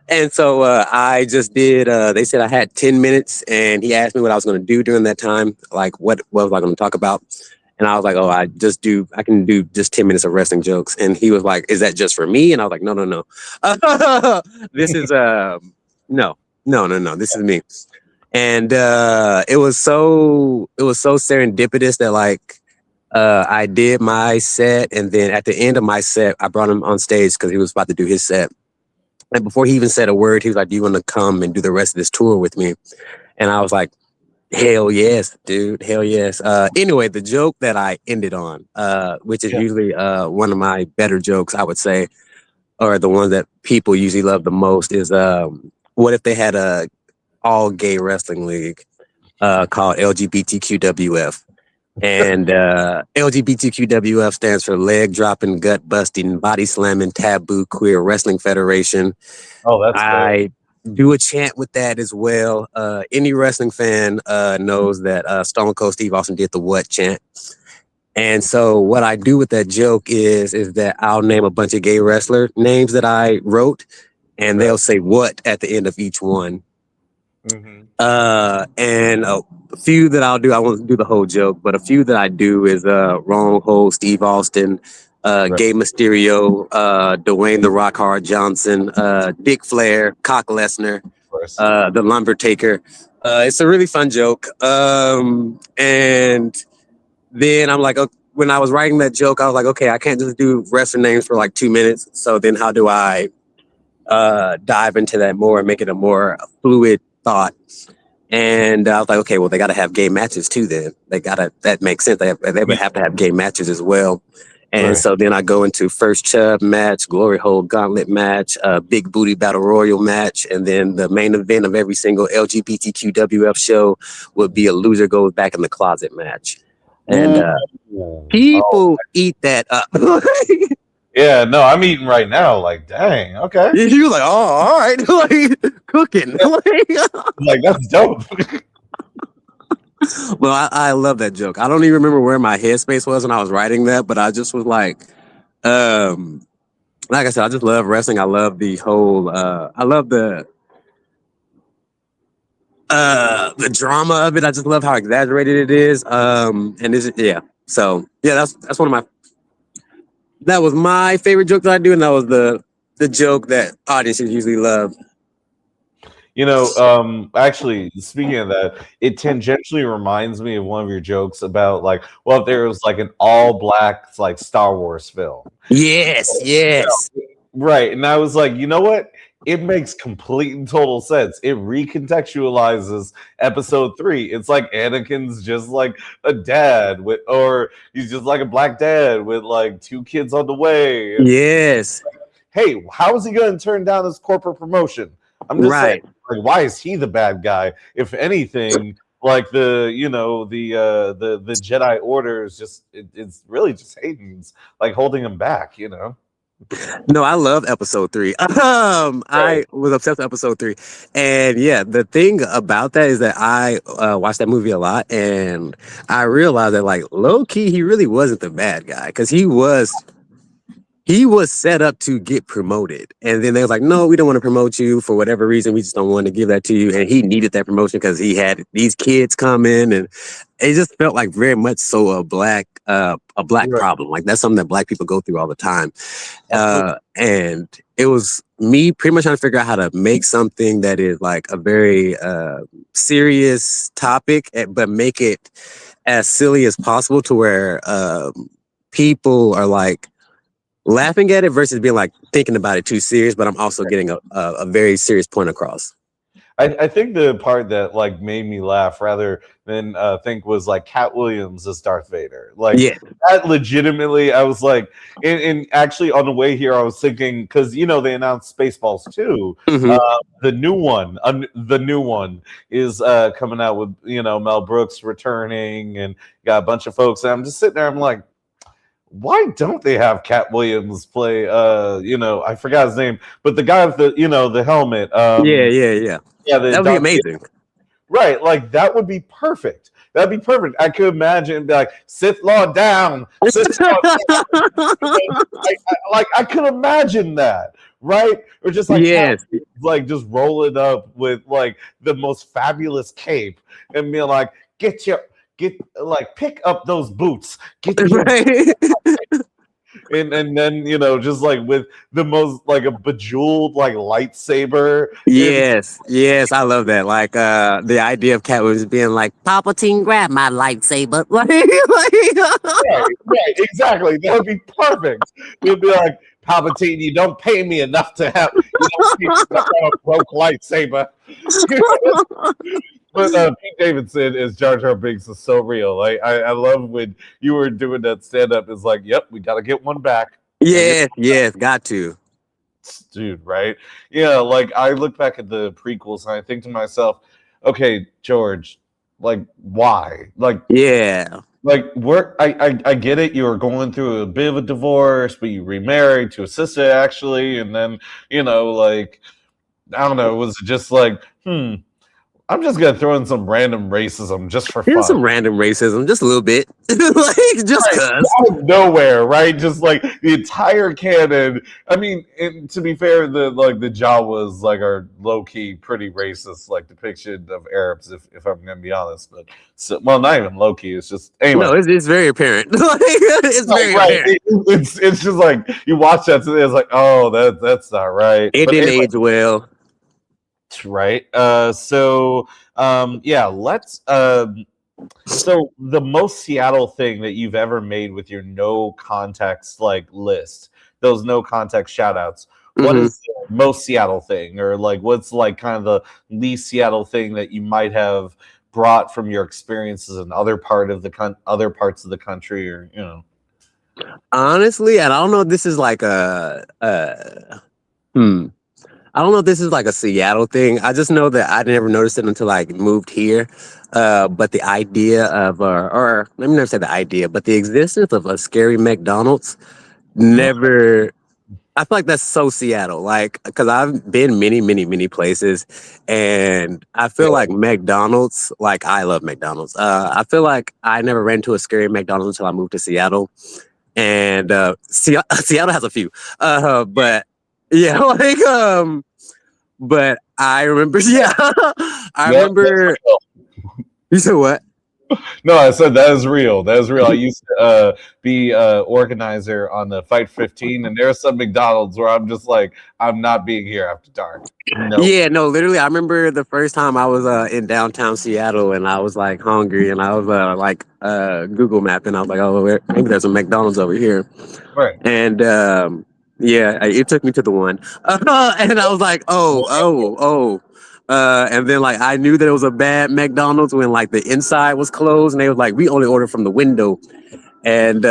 And so I just did. They said I had 10 minutes, and he asked me what I was going to do during that time. Like, what was I going to talk about? And I was like, oh, I can do just 10 minutes of wrestling jokes. And he was like, is that just for me? And I was like, no. This is no. This is me. And it was so serendipitous that like I did my set, and then at the end of my set, I brought him on stage because he was about to do his set. And before he even said a word, he was like, "Do you want to come and do the rest of this tour with me?" And I was like, "Hell yes, dude, hell yes." Anyway, the joke that I ended on, which is usually one of my better jokes, I would say, or the one that people usually love the most, is what if they had a all gay wrestling league called LGBTQWF, and LGBTQWF stands for leg dropping, gut busting, body slamming, taboo queer wrestling federation. Oh, that's I do a chant with that as well. Any wrestling fan knows that Stone Cold Steve Austin did the what chant. And so what I do with that joke is that I'll name a bunch of gay wrestler names that I wrote, and they'll say what at the end of each one. And a few that I'll do, I won't do the whole joke, but a few that I do is Wrong Hole Steve Austin, Gay Mysterio, Dwayne the Rock Hard Johnson, Dick Flair, Cock Lesnar, the Lumbertaker. It's a really fun joke. And then I'm like, when I was writing that joke, I was like, okay, I can't just do wrestler names for like 2 minutes. So then how do I dive into that more and make it a more fluid thought? And I was like, okay, well, they got to have gay matches too. Then that makes sense. They would have to have gay matches as well. And so then I go into First Chub match, Glory Hole Gauntlet match, Big Booty Battle Royal match, and then the main event of every single LGBTQWF show would be a loser goes back in the closet match. And people eat that up. Yeah, no, I'm eating right now. Like, dang, okay. You're like, oh, all right, like cooking. Like, that's dope. Well, I love that joke. I don't even remember where my headspace was when I was writing that, but I just was like I said, I just love wrestling. I love the whole. I love the drama of it. I just love how exaggerated it is. And so that's one of my. That was my favorite joke that I do, and that was the joke that audiences usually love. Actually, speaking of that, it tangentially reminds me of one of your jokes about like, well, if there was like an all black like Star Wars film. Yes. Right. And I was like, you know what? It makes complete and total sense. It recontextualizes episode 3. It's like Anakin's just like a dad or he's just like a black dad with like 2 kids on the way. Yes. Hey, how is he going to turn down his corporate promotion? I'm just saying, like, why is he the bad guy? If anything, like the Jedi Order is just it's really just Hayden's like holding him back, No, I love episode 3. I was obsessed with episode 3. And yeah, the thing about that is that I watched that movie a lot, and I realized that like low key, he really wasn't the bad guy, because he was set up to get promoted. And then they was like, no, we don't want to promote you for whatever reason. We just don't want to give that to you. And he needed that promotion because he had these kids come in, and it just felt like very much so a black problem. Like that's something that black people go through all the time. And it was me pretty much trying to figure out how to make something that is like a very serious topic, but make it as silly as possible to where people are like, laughing at it versus being like thinking about it too serious, but I'm also getting a very serious point across. I think the part that like made me laugh rather than think was like Cat Williams as Darth Vader. Like that legitimately, I was like, and actually on the way here, I was thinking because they announced Spaceballs 2. The new one is coming out with Mel Brooks returning and got a bunch of folks. And I'm just sitting there, I'm like, why don't they have Cat Williams play? I forgot his name, but the guy with the helmet. Yeah, that would be amazing. Right, like that would be perfect. That'd be perfect. I could imagine be like Sith Lord down. Sith Lord down. I could imagine that, right? Or just like like just roll it up with like the most fabulous cape and be like, pick up those boots. Get your and then just like with the most like a bejeweled like lightsaber. Yes, I love that. Like the idea of Cat Williams being like, Palpatine, grab my lightsaber. Right, exactly. That would be perfect. It'd be like, Palpatine, you don't pay me enough to have a broke lightsaber. But Pete Davidson as Jar Jar Binks is so real. Like I love when you were doing that stand up. It's like, yep, we got to get one back. Yes, got to. Dude, right? Yeah, like I look back at the prequels and I think to myself, okay, George, like why? Like like I get it. You were going through a bit of a divorce, but you remarried to a sister actually, and then like I don't know, was it just like I'm just gonna throw in some random racism just for fun. Some random racism, just a little bit, like just cause out of nowhere, right? Just like the entire canon. I mean, to be fair, the Jawas like are low key pretty racist, like depiction of Arabs. If I'm gonna be honest, but not even low key. It's just anyway. No, it's very apparent. It's very apparent. It's just like you watch that today. It's like, oh, that's not right. It didn't age well. Right. Let's so the most Seattle thing that you've ever made with your no context like list, those no context shout outs, what is the most Seattle thing, or like what's like kind of the least Seattle thing that you might have brought from your experiences in other parts of the country, or honestly, and I don't know if this is like I don't know if this is like a Seattle thing. I just know that I never noticed it until I moved here. But the idea of, or let me never say the idea, but the existence of a scary McDonald's never. I feel like that's so Seattle, like because I've been many places, and I feel like McDonald's. Like I love McDonald's. I feel like I never ran to a scary McDonald's until I moved to Seattle, and Seattle has a few, but. Yeah, like but I remember. Yeah, I remember. You said what? No, I said that is real. That is real. I used to be organizer on the Fight 15, and there's some McDonald's where I'm just like, I'm not being here after dark. No. Yeah, no, literally. I remember the first time I was in downtown Seattle, and I was like hungry, and I was Google mapping. I was like, oh, maybe there's a McDonald's over here, right? And it took me to the one, and I was like, oh. And then like I knew that it was a bad McDonald's when like the inside was closed, and they was like, we only order from the window. And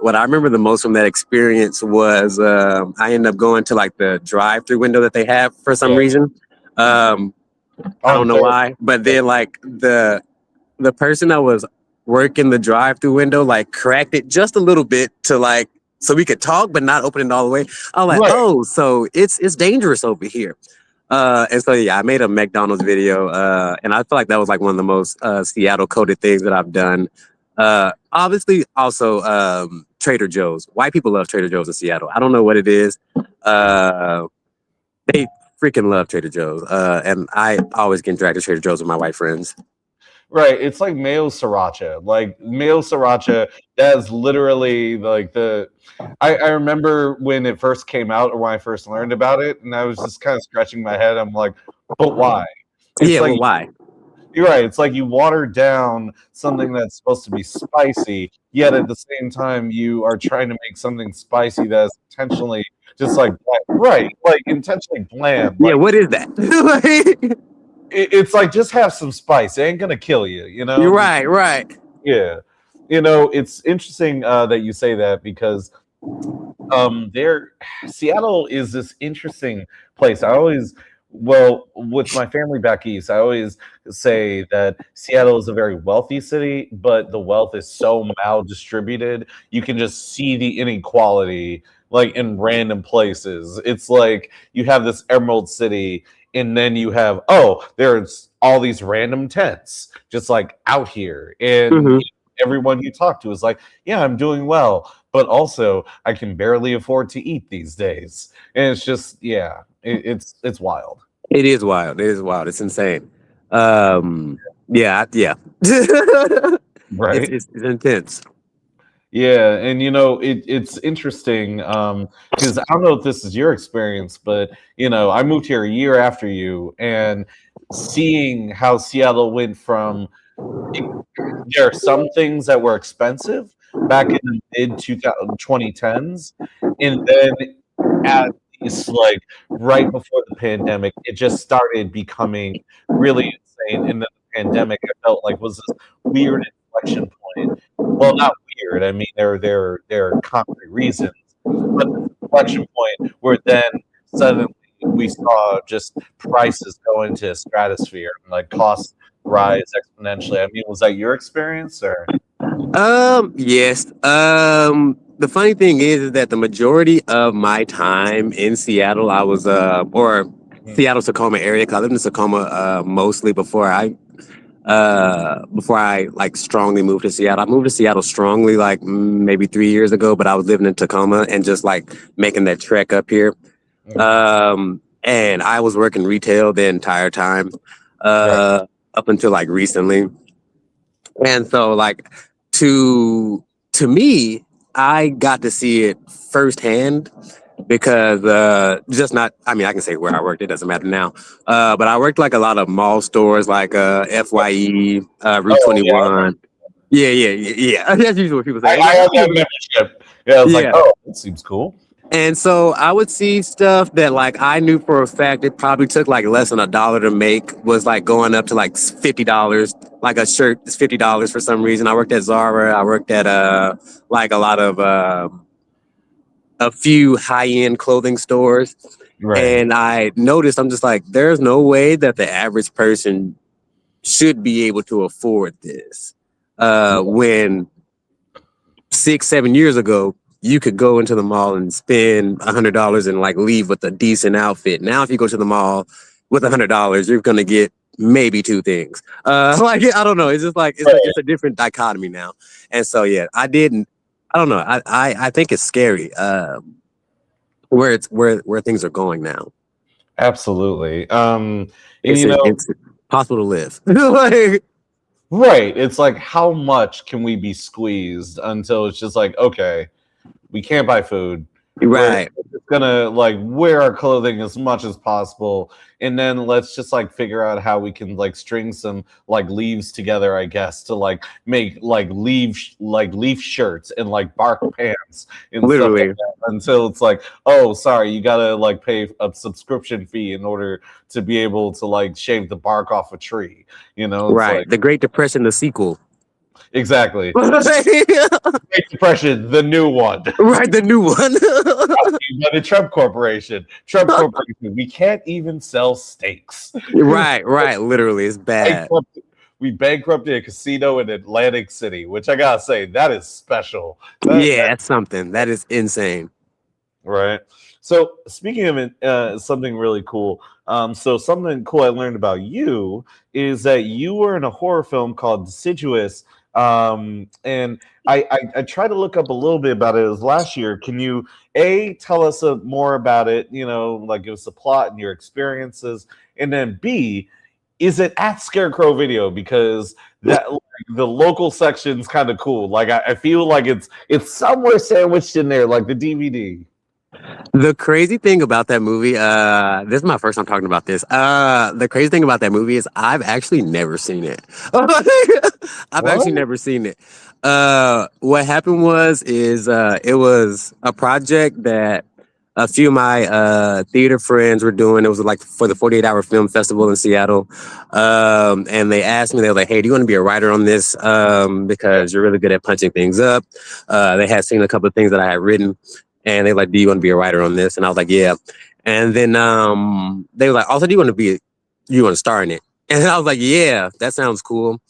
what I remember the most from that experience was I ended up going to like the drive-through window that they have for some reason. I don't know why, but then like the person that was working the drive-through window like cracked it just a little bit to like so we could talk, but not open it all the way. I was like, oh, so it's dangerous over here. And so, yeah, I made a McDonald's video, and I feel like that was like one of the most Seattle coded things that I've done. Obviously, also Trader Joe's. White people love Trader Joe's in Seattle. I don't know what it is. They freaking love Trader Joe's. And I always get dragged to Trader Joe's with my white friends. Right, it's like mayo sriracha. Like mayo sriracha, that's literally like I remember when it first came out or when I first learned about it, and I was just kind of scratching my head. I'm like, but why? It's why? You're right. It's like you water down something that's supposed to be spicy, yet at the same time you are trying to make something spicy that's intentionally just like bland. Right, like intentionally bland. Yeah, Like what is that? it's like just have some spice. It ain't gonna kill you, you know. You're right, right. Yeah, it's interesting that you say that because there Seattle is this interesting place. With my family back east, I always say that Seattle is a very wealthy city, but the wealth is so maldistributed. You can just see the inequality like in random places. It's like you have this Emerald City, and then you have there's all these random tents just like out here, and Hmm. everyone you talk to is like, yeah, I'm doing well, but also I can barely afford to eat these days, and it's just it's wild. It is wild. It is wild. It's insane. Yeah. Right. It's intense. Yeah, and it's interesting because I don't know if this is your experience, but I moved here a year after you, and seeing how Seattle went from there are some things that were expensive back in the mid 2010s, and then at least like right before the pandemic, it just started becoming really insane. And then the pandemic, I felt like was this weird inflection point. Well, not weird. I mean, there are concrete reasons, but the inflection point where then suddenly we saw just prices go into stratosphere and like costs rise exponentially. I mean, was that your experience or? Yes. The funny thing is that the majority of my time in Seattle, I was or Seattle Tacoma area, 'cause I lived in Tacoma mostly before I like strongly moved to Seattle. I moved to Seattle strongly like maybe 3 years ago, but I was living in Tacoma and just like making that trek up here. And I was working retail the entire time, up until like recently. And so like to me, I got to see it firsthand because just not I mean I can say where I worked, it doesn't matter now. But I worked like a lot of mall stores like FYE, Route 21. Yeah. That's usually what people say. I have that membership. Yeah, I was like, oh, that seems cool. And so I would see stuff that like I knew for a fact it probably took like less than $1 to make was like going up to like $50. Like a shirt is $50 for some reason. I worked at Zara. I worked at like a lot of a few high-end clothing stores. Right. And I noticed I'm just like, there's no way that the average person should be able to afford this. When 6-7 years ago, you could go into the mall and spend $100 and like leave with a decent outfit. Now, if you go to the mall with $100, you're gonna get maybe two things. Like I don't know. It's just like it's a different dichotomy now. And so I don't know. I think it's scary where things are going now. Absolutely. It's possible to live. Like, right. It's like how much can we be squeezed until it's just like, okay, we can't buy food. Right. We're gonna like wear our clothing as much as possible, and then let's just like figure out how we can like string some like leaves together, I guess, to like make like leaf shirts and like bark pants and literally stuff like that, until it's like, oh, sorry, you gotta like pay a subscription fee in order to be able to like shave the bark off a tree. It's right. like, the Great Depression, the sequel. Exactly. Great Depression, the new one. Right, the new one. By the Trump Corporation. We can't even sell steaks. Right. Literally, it's bad. We bankrupted a casino in Atlantic City, which I gotta say, that is special. That's something. That is insane. Right. So speaking of something really cool, so something cool I learned about you is that you were in a horror film called Deciduous. And I tried to look up a little bit about it. It was last year. Can you tell us more about it? Like give us the plot and your experiences, and then B, is it at Scarecrow Video? Because that the local section's kind of cool. Like I feel like it's somewhere sandwiched in there, like the DVD. The crazy thing about that movie, this is my first time talking about this. The crazy thing about that movie is I've actually never seen it. I've What? actually never seen it. What happened was it was a project that a few of my theater friends were doing. It was like for the 48-hour film festival in Seattle. And they asked me, they were like, hey, do you want to be a writer on this? Because you're really good at punching things up. They had seen a couple of things that I had written. And they were like, do you want to be a writer on this? And I was like, yeah. And then they were like, also, do you want to star in it? And I was like, yeah, that sounds cool.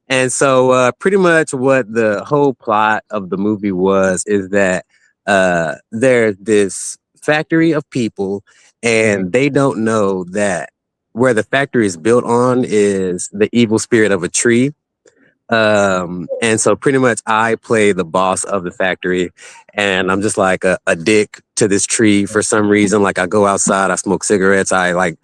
And so pretty much what the whole plot of the movie is that there's this factory of people and they don't know that where the factory is built on is the evil spirit of a tree. And so pretty much I play the boss of the factory and I'm just like a dick to this tree for some reason. Like I go outside, I smoke cigarettes, I like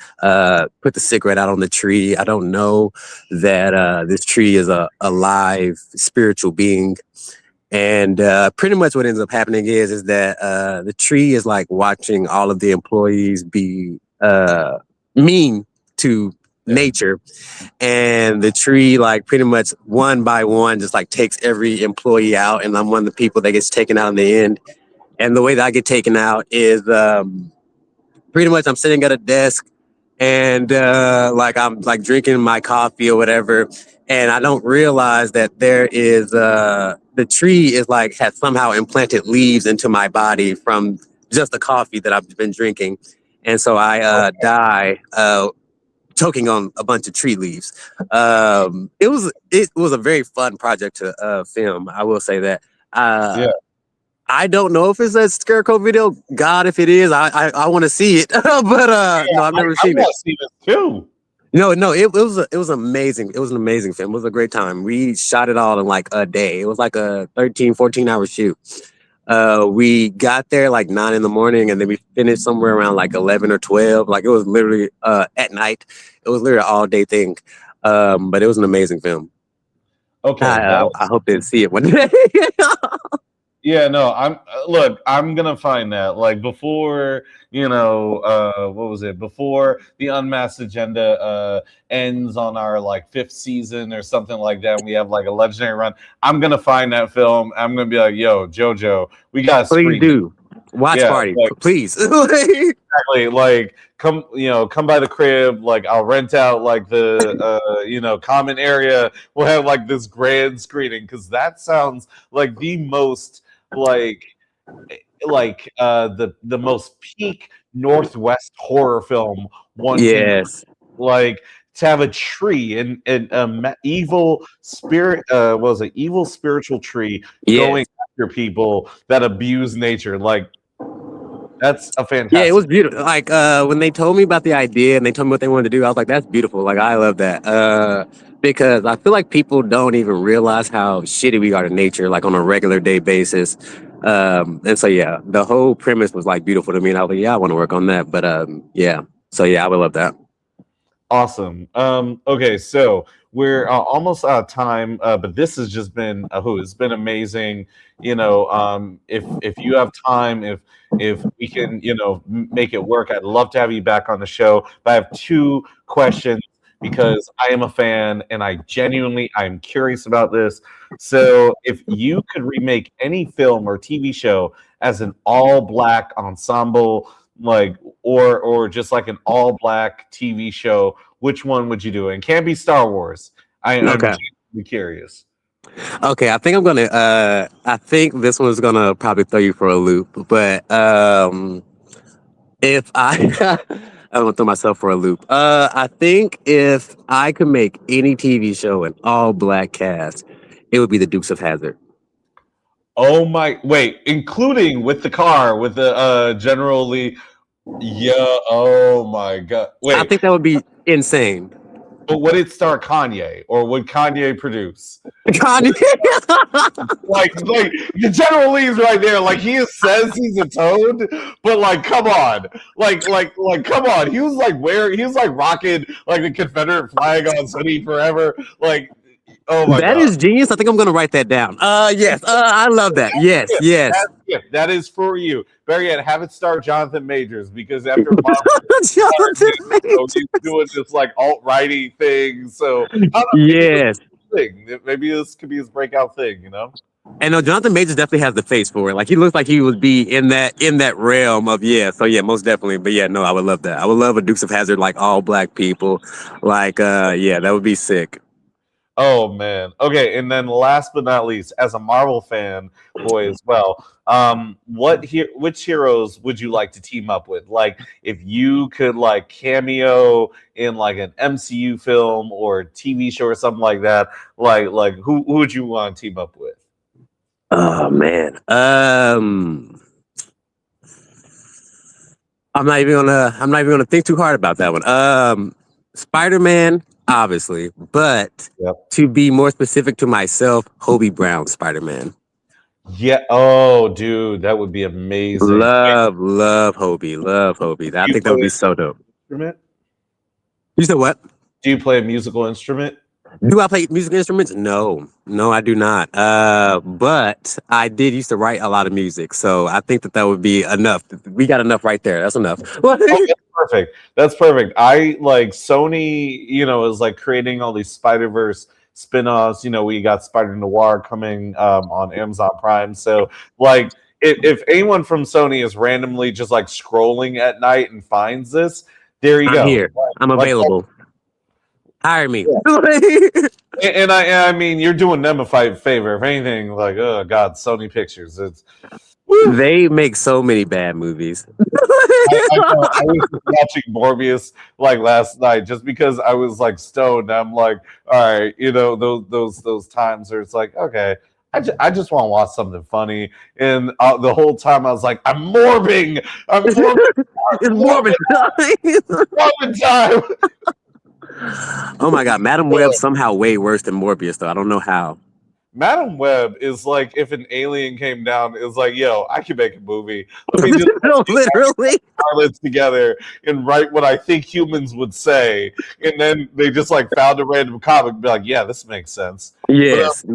put the cigarette out on the tree. I don't know that this tree is a live spiritual being. And pretty much what ends up happening is that the tree is like watching all of the employees be mean to nature, and the tree like pretty much one by one just like takes every employee out, and I'm one of the people that gets taken out in the end. And the way that I get taken out is pretty much I'm sitting at a desk and like I'm like drinking my coffee or whatever, and I don't realize that there is the tree is like has somehow implanted leaves into my body from just the coffee that I've been drinking, and so I die choking on a bunch of tree leaves. It was a very fun project to film. I will say that. I don't know if it's a Scarecrow video. God, if it is, I want to see it. But no, I've never seen it. I want to see this too. No, it was amazing. It was an amazing film. It was a great time. We shot it all in like a day. It was like a 13, 14-hour shoot. We got there like 9 a.m. and then we finished somewhere around like 11 or 12. Like it was literally at night. It was literally an all day thing. But it was an amazing film. Okay. I hope they see it one day. Yeah, no, I'm gonna find that. Like before, what was it? Before the Unmasked Agenda ends on our like 5th season or something like that, and we have like a legendary run. I'm gonna find that film. I'm gonna be like, yo, Jojo, we gotta please do. Watch party, like, please. Exactly. Like come by the crib. Like I'll rent out like the common area. We'll have like this grand screening because that sounds like the most the most peak Northwest horror film. Yes. Like to have a tree and evil spirit evil spiritual tree going after people that abuse nature. Like that's a fantastic. Yeah, it was beautiful. Like when they told me about the idea and they told me what they wanted to do, I was like, that's beautiful. Like I love that. Because I feel like people don't even realize how shitty we are to nature, like on a regular day basis. And so yeah, the whole premise was like beautiful to me, and I was like, yeah, I want to work on that. But yeah, so yeah, I would love that. Awesome. Okay, so we're almost out of time, but this has just been it's been amazing. If you have time, if we can, make it work, I'd love to have you back on the show. But I have 2 questions because I am a fan and I'm curious about this. So if you could remake any film or TV show as an all-black ensemble, like or just like an all-black TV show, which one would you do? And can't be Star Wars. I'm curious. Okay, I think I think this one's gonna probably throw you for a loop, but if I I don't want to throw myself for a loop. I think if I could make any TV show an all-black cast, it would be the Dukes of Hazzard. Oh my! Wait, including with the car with the General Lee. Yeah. Oh my God. Wait. I think that would be insane. But would it star Kanye, or would Kanye produce? Kanye. like the General Lee's right there. Like he says he's a toad, but like come on, like come on. He was like rocking like the Confederate flag on City forever. Like Oh my That god. is genius. I think I'm gonna write that down. Yes. I love that. Yes. That is for you. Better yet, have it star Jonathan Majors, because after Marvel, Jonathan he's doing this like alt-righty thing. So I don't know, Yes. maybe this could be his breakout thing, you know? And no, Jonathan Majors definitely has the face for it. Like he looks like he would be in that realm of So yeah, most definitely. But yeah, no, I would love that. I would love a Dukes of Hazzard like all black people. Like yeah, that would be sick. Oh man. Okay, and then last but not least, as a Marvel fan boy as well, which heroes would you like to team up with? Like if you could like cameo in like an MCU film or TV show or something like that, like who would you want to team up with? Oh man. I'm not even gonna think too hard about that one. Spider-Man, obviously, but to be more specific to myself, Hobie Brown Spider-Man. Yeah. Oh, dude, that would be amazing. Love Hobie. I think that would be so dope. Instrument? You said what? Do you play a musical instrument? Do I play musical instruments? No, I do not. But I did used to write a lot of music, so I think that would be enough. We got enough right there. That's enough. That's perfect. I like Sony, is like creating all these Spider-Verse spin-offs. We got Spider Noir coming on Amazon Prime. So like if anyone from Sony is randomly just like scrolling at night and finds this, there you go. Here. I'm available. Hire me. And I mean, you're doing them a favor. If anything, like, oh god, Sony Pictures. They make so many bad movies. I was watching Morbius like last night just because I was like stoned. I'm like, all right, those times where it's like, okay, I just want to watch something funny, and the whole time I was like, I'm morbing. It's morbid time. Oh my god, Madam Web's somehow way worse than Morbius, though. I don't know how. Madam Web is like if an alien came down, it's like, yo, I can make a movie. Let me just literally pilots together and write what I think humans would say, and then they just like found a random comic and be like, yeah, this makes sense. Yes.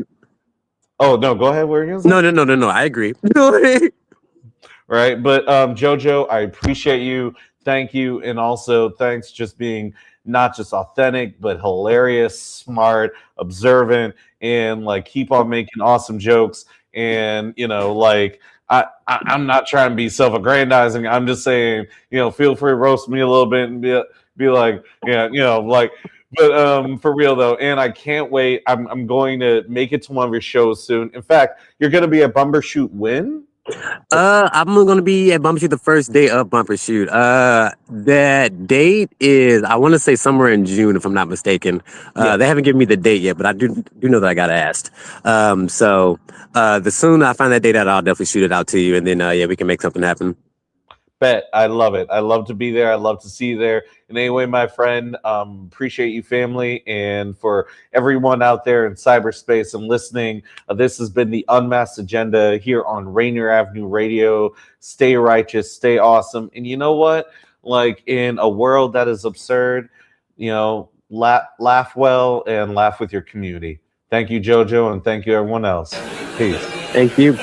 Oh no, go ahead. Where are you going? No. I agree. Right, but Jojo, I appreciate you. Thank you, and also thanks just being not just authentic, but hilarious, smart, observant, and like keep on making awesome jokes. And like I'm not trying to be self-aggrandizing. I'm just saying, feel free to roast me a little bit and be like, yeah, like. But for real though, and I can't wait. I'm going to make it to one of your shows soon. In fact, you're going to be at Bumbershoot when? I'm gonna be at Bumbershoot the first day of Bumbershoot. That date is, I want to say somewhere in June, if I'm not mistaken. They haven't given me the date yet, but I do know that I got asked. So the sooner I find that date out, I'll definitely shoot it out to you, and then we can make something happen. Bet. I love it. I love to be there. I love to see you there. And anyway, my friend, appreciate you, family. And for everyone out there in cyberspace and listening, this has been the Unmasked Agenda here on Rainier Avenue Radio. Stay righteous, stay awesome. And you know what? Like in a world that is absurd, laugh well and laugh with your community. Thank you, Jojo, and thank you, everyone else. Peace. Thank you.